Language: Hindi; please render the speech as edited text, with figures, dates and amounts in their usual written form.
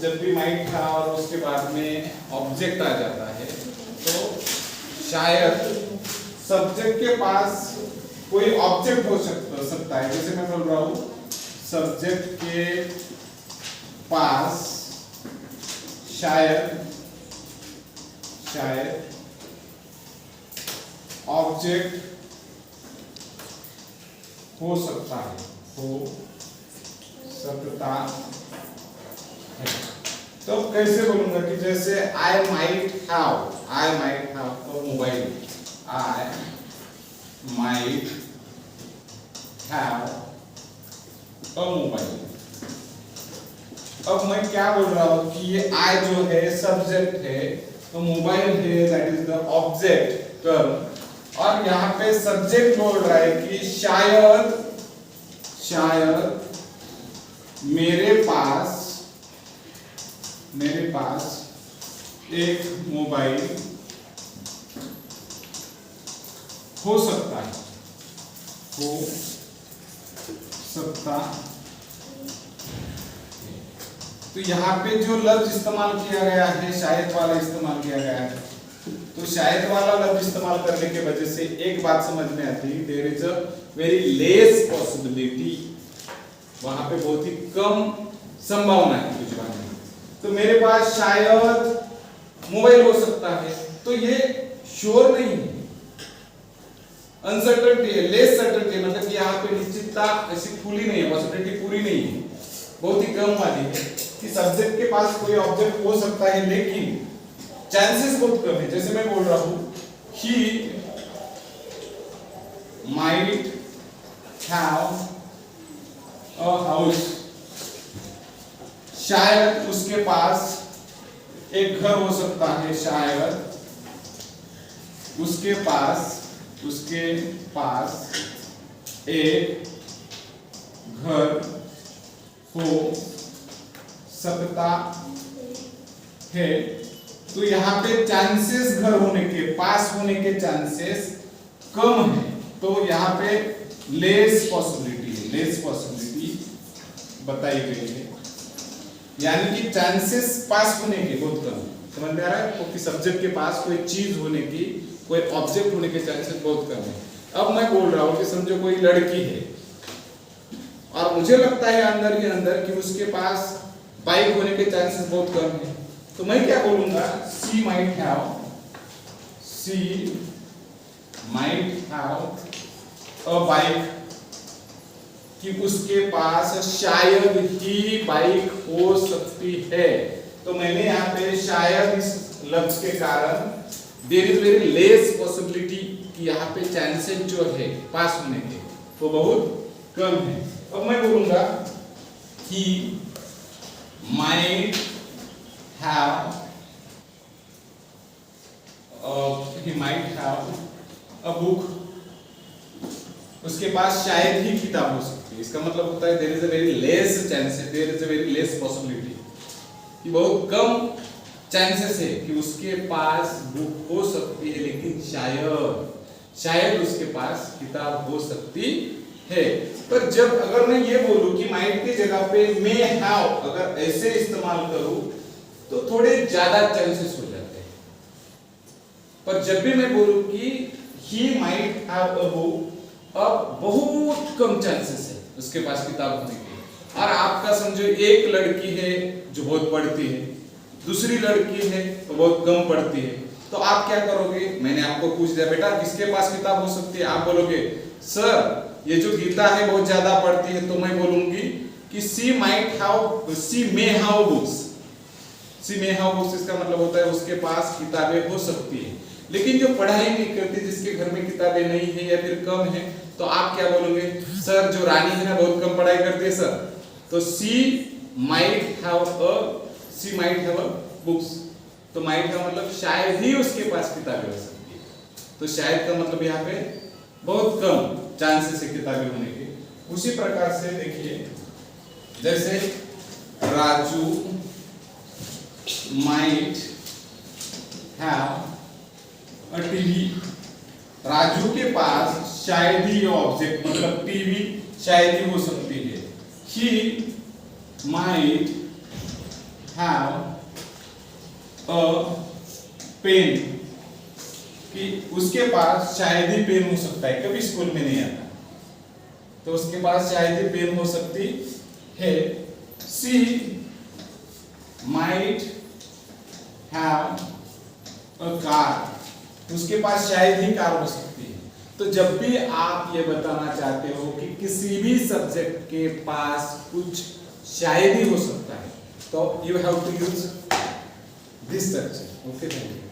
जब भी माइट था और उसके बाद में ऑब्जेक्ट आ जाता है तो शायद सब्जेक्ट के पास कोई ऑब्जेक्ट हो सकता है। जैसे मैं बोल रहा हूं सब्जेक्ट के पास शायद ऑब्जेक्ट हो सकता है तो कैसे बोलूंगा कि जैसे I might have a mobile, I might have a mobile. अब मैं क्या बोल रहा हूं कि ये आई जो है सब्जेक्ट है तो मोबाइल है that is the object term, और यहाँ पे सब्जेक्ट बोल रहा है कि शायद मेरे पास एक मोबाइल हो सकता है तो यहाँ पे जो लफ्ज इस्तेमाल किया गया है शायद वाला इस्तेमाल किया गया है, तो शायद वाला लफ्ज इस्तेमाल करने के वजह से एक बात समझ में आती है, there is a very less possibility, वहां पे बहुत ही कम संभावना है कुछ बनने की। तो मेरे पास शायद मोबाइल हो सकता है, तो ये श्योर नहीं है, अनसर्टेनिटी है, लेस सर्टेनिटी, मतलब कि यहाँ पे निश्चितता ऐसी फुली नहीं है, पॉसिबिलिटी पूरी नहीं है, बहुत ही कम वाली है कि सब्जेक्ट के पास कोई ऑब्जेक्ट हो सकता है, लेकिन चांसेस बहुत कम है। जैसे मैं बोल रहा हूं he might have a house, शायद उसके पास एक घर हो सकता है, शायद उसके पास एक घर हो सकता है। तो यहाँ पे चांसेस घर होने के, पास होने के चांसेस कम है, तो यहाँ पे लेस पॉसिबिलिटी बताई गई है, यानी कि चांसेस पास होने के बहुत कम है। समझ में आ रहा है? क्योंकि सब्जेक्ट के पास कोई चीज होने की, कोई ऑब्जेक्ट होने के चांसेस बहुत कम है। अब मैं बोल रहा हूं कि समझो कोई लड़की है और मुझे लगता है अंदर ही अंदर कि उसके पास बाइक होने के चांसेस बहुत कम है, तो मैं क्या बोलूंगा, she might have a bike, कि उसके पास शायद ही बाइक हो सकती है। तो मैंने यहाँ पे शायद इस लफ्ज के कारण there is very less possibility कि यहाँ पे चांसेस जो है पास होने के वो बहुत कम है। अब मैं बोलूंगा he might have a book, उसके पास शायद ही किताब हो सकती है। इसका मतलब होता है there is a very less chances, there is a very less possibility, कि बहुत कम चांसेस है कि उसके पास बुक हो सकती है, लेकिन शायद उसके पास किताब हो सकती है। पर जब अगर मैं ये बोलूं कि माइट की जगह पे मे हैव, अगर ऐसे इस्तेमाल करूं तो थोड़े ज्यादा चांसेस हो जाते हैं। पर जब भी मैं बोलूं कि he might have a book, अब बहुत कम चांसेस है उसके पास किताब होने के। और आपका समझो एक लड़की है जो बहुत पढ़ती है, दूसरी लड़की है तो बहुत कम पढ़ती है, तो आप क्या करोगे, मैंने आपको पूछ दिया बेटा किसके पास किताब हो सकती है, आप बोलोगे सर ये जो गीता है बहुत ज्यादा पढ़ती है, तो मैं बोलूंगी कि सी मे हैव बुक्स, इसका मतलब होता है उसके पास किताबें हो सकती है। लेकिन जो पढ़ाई नहीं करती, जिसके घर में किताबें नहीं है या फिर कम है, तो आप क्या बोलोगे, सर जो रानी है ना बहुत कम पढ़ाई करती है सर, तो सी माइट हैव अ बुक्स, तो माइट का मतलब शायद ही उसके पास किताबें हो सकती है। तो शायद का मतलब यहाँ पे बहुत कम चांसेस है किताबें होने के। उसी प्रकार से देखिए, जैसे Raju might have a TV, Raju के पास शायद ही ऑब्जेक्ट मतलब टीवी शायद ही हो सकती है। He might have a pen, कि उसके पास शायद ही पेन हो सकता है, कभी स्कूल में नहीं आता तो उसके पास शायद ही पेन हो सकती है। She might have a car, उसके पास शायद ही कार हो सकती है। तो जब भी आप ये बताना चाहते हो कि किसी भी सब्जेक्ट के पास कुछ शायद ही हो सकता है तो you have to use this structure. Okay, thank you.